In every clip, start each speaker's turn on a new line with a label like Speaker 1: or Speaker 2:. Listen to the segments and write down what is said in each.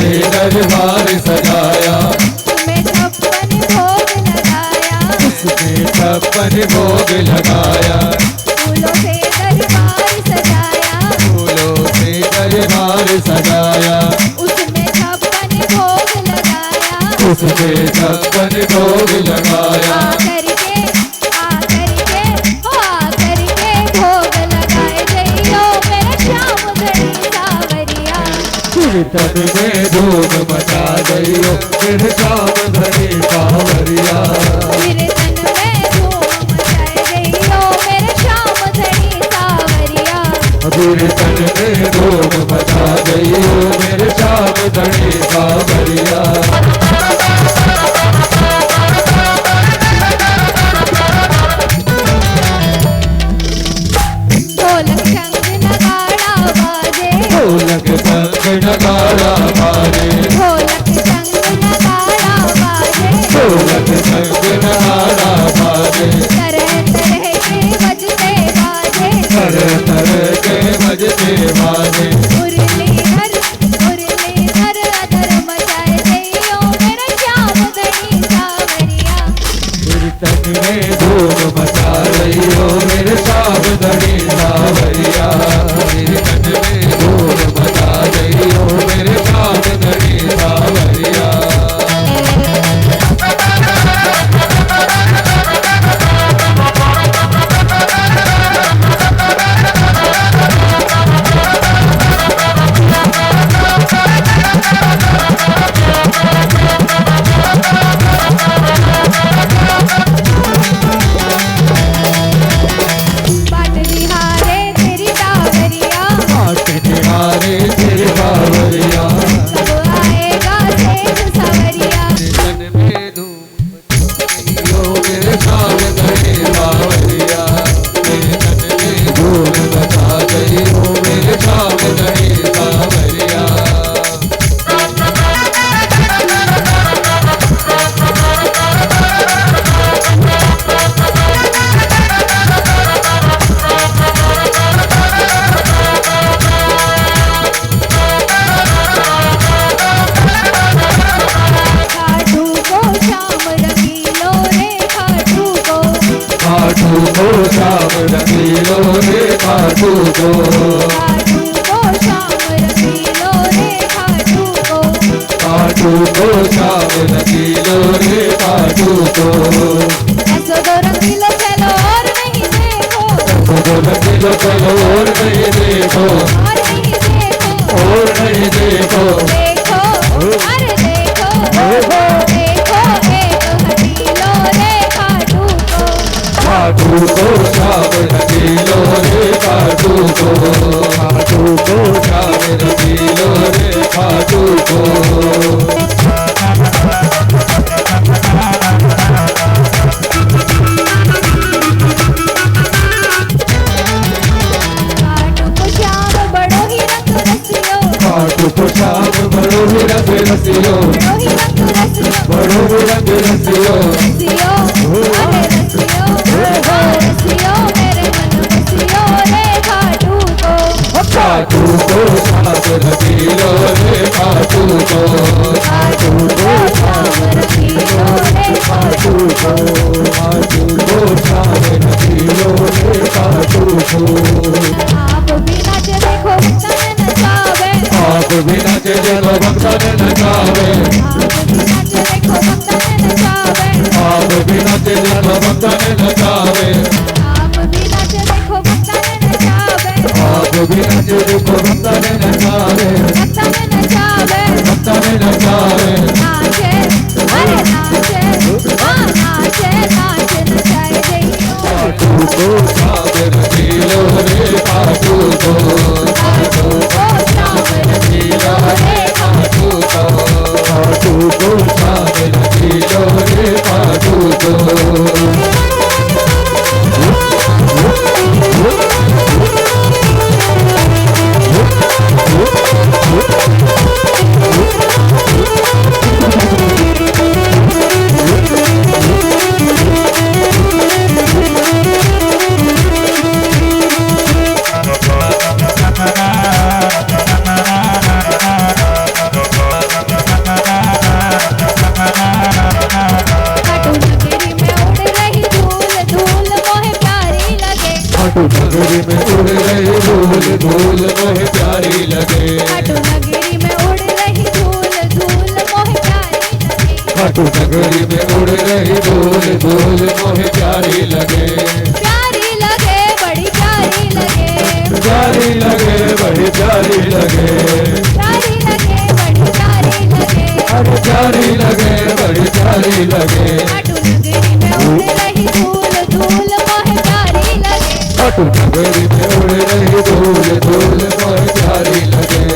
Speaker 1: दरबार सजाया,
Speaker 2: उसमें 56 भोग लगाया,
Speaker 1: उसमें 56 भोग लगाया,
Speaker 2: फूलों से दरबार सजाया,
Speaker 1: फूलों से दरबार सजाया,
Speaker 2: उसमें 56 भोग लगाया,
Speaker 1: उसमें 56 भोग लगाया।
Speaker 2: आकर के भोग लगाए जइयो मेरे श्याम धनी सावरिया।
Speaker 1: कीर्तन में धूम मचा गइयो मेरे श्याम धनी सावरिया,
Speaker 2: कीर्तन में धूम मचाए जइयो मेरे श्याम धनी सावरिया।
Speaker 1: कीर्तन में धूम मचा गइयो मेरे श्याम धनी सावरिया।
Speaker 2: ढोलक शंख नगाड़ा बाजे,
Speaker 1: ढोलक शंख नगाड़ा बाजे,
Speaker 2: ढोलक शंख नगाड़ा बाजे,
Speaker 1: ढोलक शंख नगाड़ा बाजे,
Speaker 2: तरह तरह के बजते बाजे,
Speaker 1: तरह तरह के बजते बाजे।
Speaker 2: मुरलीधर अधर मचाए जइयो मेरे श्याम धनी सावरिया।
Speaker 1: कीर्तन में धूम मचा रहियो मेरे श्याम धनी सावरिया, कीर्तन में धूम मचा रहियो मेरे श्याम धनी सावरिया।
Speaker 2: बाट बिहारे तेरी सावरिया,
Speaker 1: बाट निहारे तेरे बावरिया,
Speaker 2: कब आएगा शेष सावरिया।
Speaker 1: कीर्तन में धूम मचा रहियो मेरे श्याम धनी सावरिया, कीर्तन में धूम मचा रहियो मेरे श्याम धनी सावरिया।
Speaker 2: खाटू को श्याम रंगीलो रे खाटू को,
Speaker 1: खाटू को श्याम रंगीलो रे खाटू को,
Speaker 2: खाटू को श्याम रंगीलो रे खाटू को,
Speaker 1: खाटू को श्याम रंगीलो रे खाटू को।
Speaker 2: ऐसो दो रंगीलो चलो और नहीं देखो,
Speaker 1: तो रंगीलो चलो और नहीं देखो,
Speaker 2: और नहीं देखो,
Speaker 1: और नहीं देखो।
Speaker 2: देखो अरे देखो, देखो एक हटीलो रे खाटू को,
Speaker 1: खाटू को श्याम रंगीलो रे खाटू को, खाटू को श्याम रंगीलो रे खाटू को।
Speaker 2: खाटू को श्याम बड़ो ही रंग रसियो,
Speaker 1: खाटू को श्याम बड़ो ही रंग रसियो,
Speaker 2: बड़ो ही रंग रसियो,
Speaker 1: बड़ो ही रंग रसियो।
Speaker 2: रसियो अरे रसियो, रसियो मेरे मन रसियो रे खाटू को,
Speaker 1: खाटू को श्याम रंगीलो रे खाटू को,
Speaker 2: खाटू को श्याम रसियो रे
Speaker 1: खाटू को, खाटू को श्याम रंगीलो रे खाटू को।
Speaker 2: आप भी नाच देखो भक्तन नचावे,
Speaker 1: आप भी नाचे जब भक्तन नचावे,
Speaker 2: आप भी नाच देखो भक्तन नचावे,
Speaker 1: आप भी नाचे जब भक्तन नचावे,
Speaker 2: आप भी नाच देखो भक्तन नचावे,
Speaker 1: आप भी नाचे जब भक्तन नचावे,
Speaker 2: भक्तन नचावे,
Speaker 1: भक्तन नचावे।
Speaker 2: नाचे अरे नाचे, हाँ नाचे नाच नचाए जइयो,
Speaker 1: खाटू को श्याम रंगीलो रे खाटू को,
Speaker 2: खाटू को श्याम रंगीलो रे
Speaker 1: खाटू को, खाटू को श्याम रंगीलो रे खाटू को।
Speaker 2: खाटू
Speaker 1: खाटू नगरी में उड़ रही धूल धूल मोहे प्यारी लगे
Speaker 2: प्यारी लगे बड़ी प्यारी लगे
Speaker 1: प्यारी लगे बड़ी प्यारी लगे
Speaker 2: प्यारी लगे बड़ी प्यारी लगे
Speaker 1: अरे प्यारी लगे बड़ी प्यारी लगे
Speaker 2: खाटू नगरी में उड़ रही धूल धूल मोहे प्यारी लगे
Speaker 1: खाटू नगरी में उड़ रही धूल धूल मोहे प्यारी लगे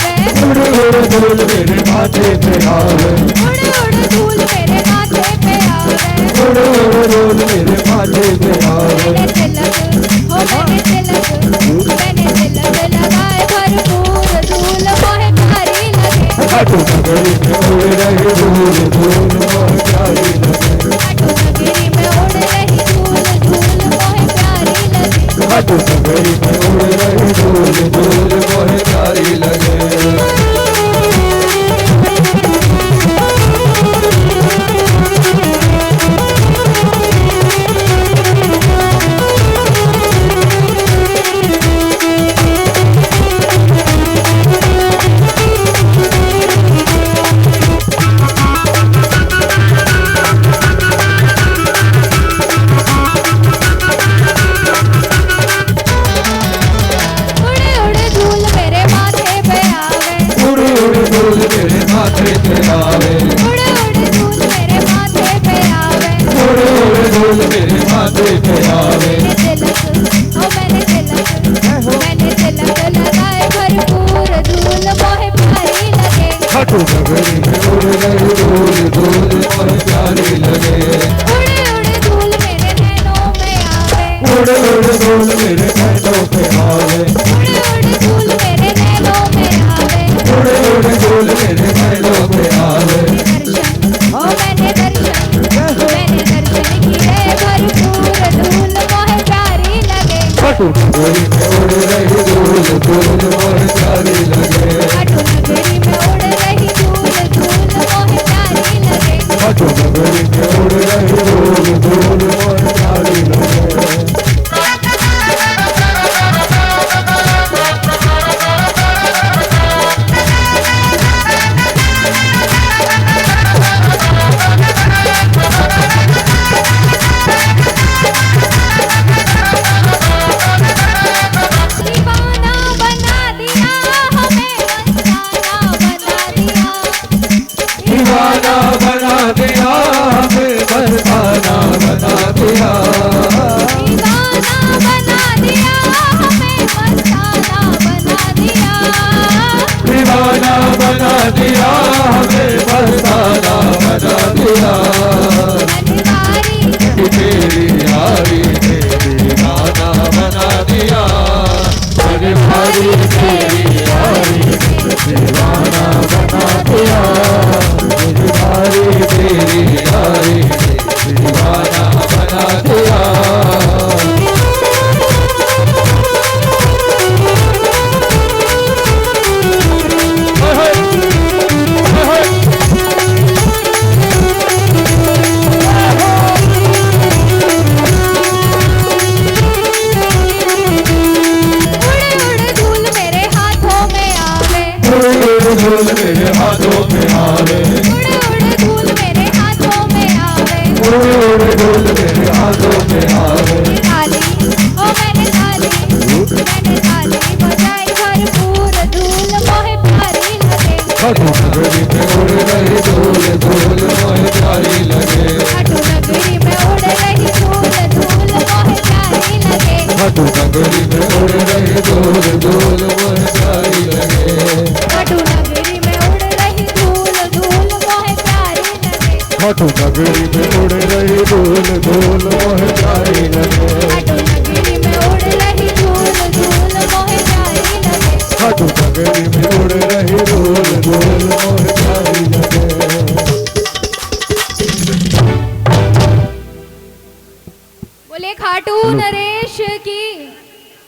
Speaker 1: धूल मेरे माथे पे आवे
Speaker 2: उड़ उड़ धूल मेरे माथे पे आवे
Speaker 1: उड़ उड़ धूल मेरे माथे पे आवे
Speaker 2: मैंने तिलक लगाए भरपूर धूल मोहे प्यारी लगे
Speaker 1: खाटू नगरी में उड़ रही धूल धूल मोहे प्यारी लगे
Speaker 2: खाटू नगरी में उड़ रही धूल धूल मोहे प्यारी लगे
Speaker 1: खाटू नगरी में उड़ रही धूल धूल मोहे प्यारी लगे खाटू नगरी में उड़ रही धूल धूल मोहे प्यारी लगे
Speaker 2: उड़ उड़ धूल मेरे नैनों में आवे
Speaker 1: उड़ उड़ धूल मेरे नैनों पे आवे
Speaker 2: उड़ उड़ धूल मेरे नैनों में आवे
Speaker 1: उड़ उड़ धूल मेरे नैनों पे आवे
Speaker 2: मैंने दर्शन किए भरपूर धूल मोहे प्यारी लगे
Speaker 1: खाटू नगरी में उड़ रही धूल धूल मोहे प्यारी लगे
Speaker 2: खाटू नगरी में उड़ रही धूल धूल मोहे प्यारी लगे
Speaker 1: खाटू नगरी में उड़ रही धूल धूल मोहे प्यारी लगे दीवाना बना दिया हमें मस्ताना बना दिया
Speaker 2: दीवाना बना दिया हमें मस्ताना बना दिया
Speaker 1: तेरी यारी तेरी गाना बना दिया मेरे भारी तेरी यारी दीवाना बना दिया मेरी भारी तेरी यारी दीवाना बना दिया धूल मेरे हाथों में आवे
Speaker 2: धूल मेरे हाथों में आवे
Speaker 1: उड़ धूल मेरे हाथों में आवे
Speaker 2: थाली ओ मैंने थाली बजाई भरपूर धूल मोहे प्यारी लगे
Speaker 1: खाटू नगरी में उड़ रही धूल धूल मोहे प्यारी लगे
Speaker 2: खाटू नगरी में उड़ रही धूल धूल मोहे प्यारी लगे
Speaker 1: खाटू नगरी में उड़ रही धूल धूल मोहे प्यारी लगे
Speaker 2: खाटू नगरी में उड़ रही धूल धूल मोहे प्यारी लगे
Speaker 1: खाटू नगरी में उड़ रही धूल धूल मोहे प्यारी लगे
Speaker 2: खाटू नगरी में उड़ रही धूल धूल मोहे प्यारी लगे
Speaker 1: खाटू नगरी